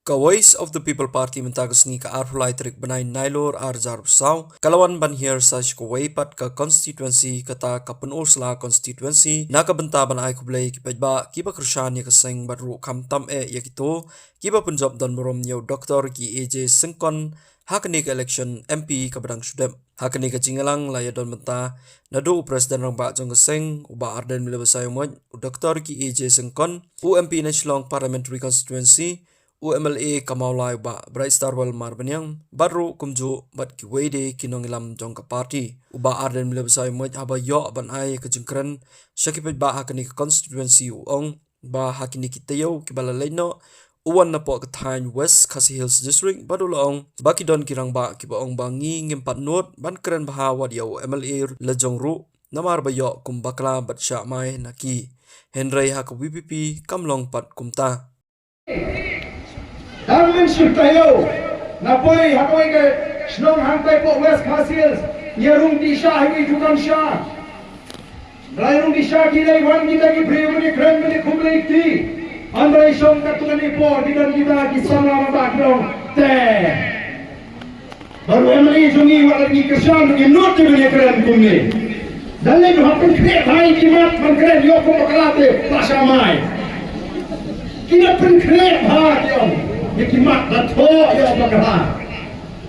Ka Voice of the People Party mentagus ni ka arhulay tarik banay nailor arjar saw kalawan banhier sa shkuwaypat ka constituency kata kapunul sla constituency nakabenta banay kublay kipajba kiba krushan ya kaseng baru kamtam yakito kiba punjab dan morom nyaw doktor ki AJ Sengkon hakani ka election MP kabadang sudem hakani ka jingalang laya don menta nadu presiden rang ba jong kaseng uba arden milabasay mo doktor ki AJ Sengkon UMP National Parliamentary Constituency UMLA Kamaulai ba Bright Star Wal Marbanyang baru kumju bat ki wede kinongilam jong ka party uba arden milabasay mo haba yo ban ay ka jingkran syakipet ba hakani ka constituency uong ba hakini kitayo kibalaleno uwan na po kathain West Khasi Hills District badulong baki don kirang ba kibaong bangi ngimpat not ban keren bahawat yaw MLA lejong ru namar bayo kumbakla bat sya mai naki Henry hak WPP kamlong pat kumta Darwin Shutayo, Napoi, Hakoi, Shnong Hankai po West Khasi Hills, Yerung Disha, Hagi Jukan Shah, Rairung Disha, Gilay, Wan Gita, Gibriyumani, Kremani, Kumlik Ti, Andrei Shong Katulani po, Didan Gita, Kisama, Bakdong, Te. Baru Emily Jungi, Walagi Kishan, Inut Dibuni Krem Kumli. Dalai Happen Krem, Hai Kimat, Krem, Yoko Makalate, Pasha Mai. Kita pun Krem, Ha, Yong. Ikimat dato ya bagaimana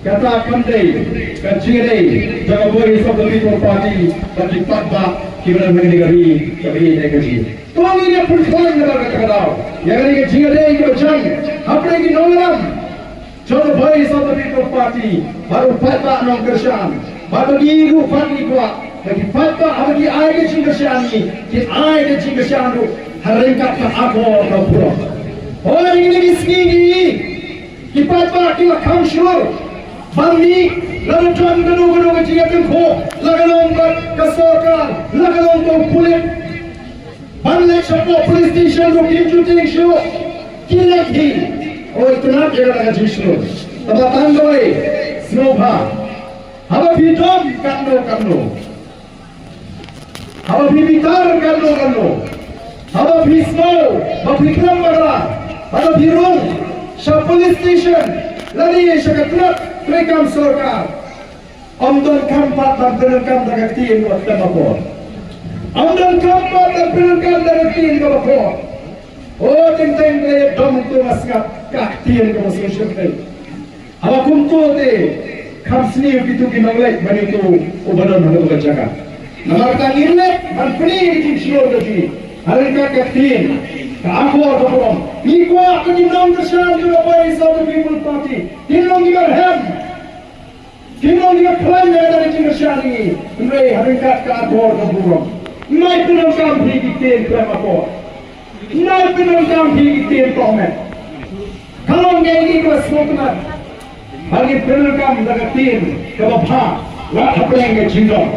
kata kandai kaciri jaga Voice of the People Party bagi patba kibran menegari kami negari tuang ini pun tuang negara kekadau yang ini kaciri itu jang apa lagi nolam jaga Voice of the People Party baru patba nong kersan baru diru party kuat bagi patba bagi air kecingkersan ini kita air kecingkersan itu haringkat ke akor kapur orang ini segini kipat ba kila kamshur bani lalu tuan ganu ke jiatin ko lagalong kasorkan lagalong ko pulit banlek shop police station ro kimjuting show kilek di oh itu nak jaga dengan jisru tabatan doi snowba haba bidom kando haba bibitar kando haba bismo babikram bagla haba birung Sa police station, lari sa katlap, rekam sorkar. Amdan kampat dan penelkam dagatiin ko at damapor. Amdan kampat dan penelkam dagatiin ko mapor. O, ting-ting kaya dom ito masngap, kaktiin ko masusyon kayo. Awakum to te, kamsni yung kinanglek, manito, ubanon na ito katsaka. Namartang inlet, manpuni iting sinor kasi, harin ka kaktiin. Kaakor kapom, ikwa kanimang kasyan yung Voice of the People Party. Kinong ibar hem, kinong ibar plan na dari kasyan ini. May haringkat kaakor kapom. May pinangkam higitin premapor. May pinangkam higitin komen. Kalong ngayon ko smokeman. Bagi pinangkam dagatin kababha, wak hapeng ng jindong.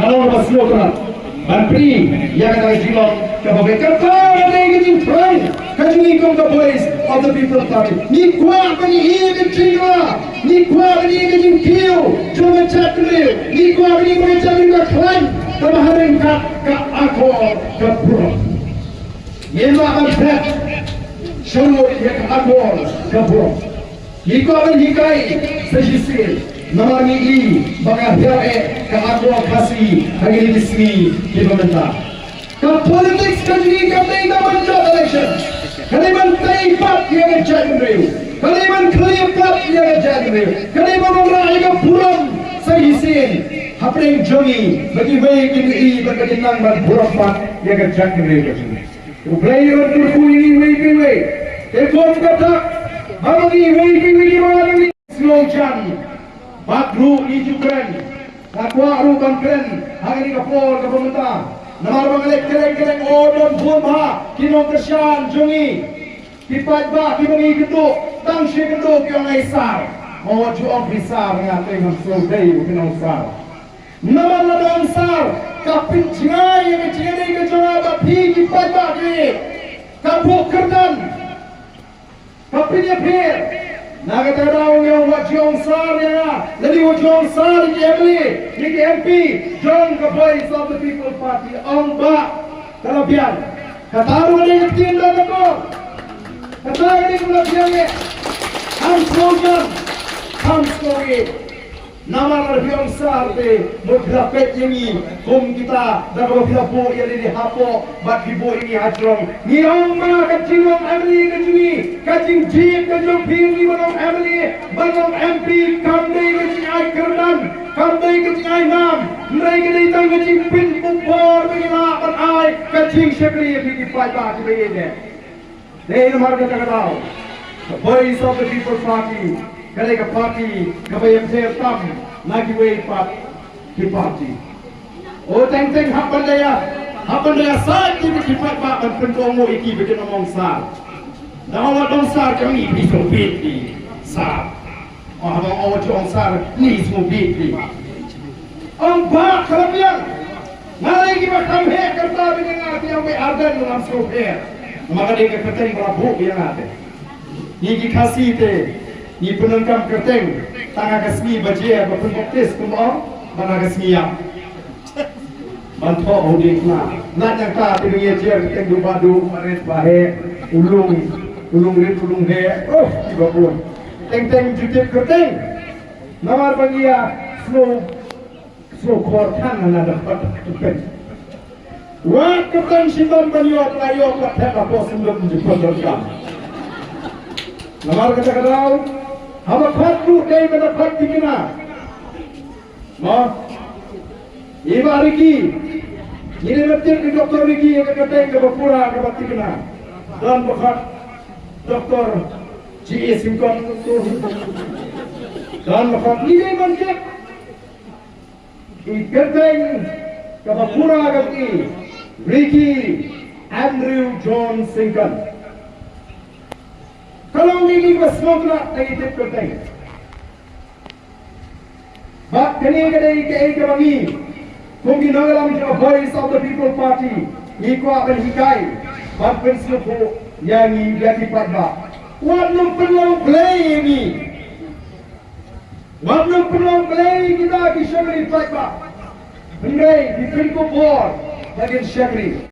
Kalong ba smokeman. Manpri yang ada jilong kababe kata ada yang terang kajuni kong the Voice of the People Party ni kuat bani ini jingla ni kuat bani ini kiu cuma cakri ni kuat bani ini cakri klan kemaharan ka aku kapur yela abad shuru ya aku kapur ni kuat bani kai sejisi namanya ini baka hiae ka aku kasih hari ini di pemerintah. Ka politics kajini kamai daman job election. Kaliman taipat yang jadi real. Kaliman kelipat yang jadi real. Kaliman orang yang puram sehisin. Hapeng jongi bagi baik ini bagi nang bar burapat yang jadi real. Player turku ini way. Telepon kata bagi way mana slow jam. Bakru ijukan, nakwa rukan keren, hari ini kapor pemerintah. Namar bangalek kereng odon bulma, kinong kesyan jungi, kipat ba kibangi geduk, tangsi geduk yang aisar, mau jual besar ngating hamsul-day kinong sar. Namar ladang sar, kapit jingai yang jingai kejawa bapi kipat ba kini, kapuk kerdan, kapitnya pir. Nakatadaw yung wajong sar ya, lagi wajong sar di Emily, di MP, John the Voice of the People Party, ang ba kalabian. Kataruan yung tinda na ko. Kata ini pula biangnya. Ham slogan, ham story. Nama lebih besar te bergrafik ini home kita dan kalau bo yang di hapo bat di bo ini hajrong ni oma kacing Emily kacing kacing jeep kacing ping banong Emily banong MP kamdai kacing ai kerdan kamdai kacing ai nam mereka datang kacing pin bukor begila ban ai kacing syakri di pai ba di begini deh marga tahu the voice of the people party Kadang parti, kabay MCR tam, nagiway pat di parti. O teng hapan daya sa di pat ba kan pentongo iki bikin omong sa. Dawa dong sa kami bisa biti sa. Oh abang awak dong sa ni semua biti. Ang ba kalabian. Ngalai kita kami kerta dengan ngati yang be ardan dengan sofer. Maka dia kerta yang rabu yang ngati. Ni kasih te. Ni penengkam kerteng tangga kasmi bajia bapun baptis kumong mana kasmiya bantu audit nak yang ta tidungnya jer kerteng du badu maret bahe ulung he tiba pun teng jutip kerteng namar bagia slow kortan na dapat tupen wa kerteng simban banyo layo pathet apa sebelum jepun dorkam namar kata kadau Hama patu day mana pati kena, ma, iba Riki, ini betul di doktor Riki yang kata yang berpura kebati kena, dan bakat doktor G.E. Simkon dan bakat ini macam, ikatan kebapura kebati Riki Andrew John Simkon. Kalau ini bersama nak titip kerteng, bak kini kedai kebangi, mungkin dalam voice of the people party, ikut akan hikai, bak pensupu yang jadi pada, warna penuh play ini, warna penuh play kita di syakri pada, pendai di pintu bor, bagian syakri.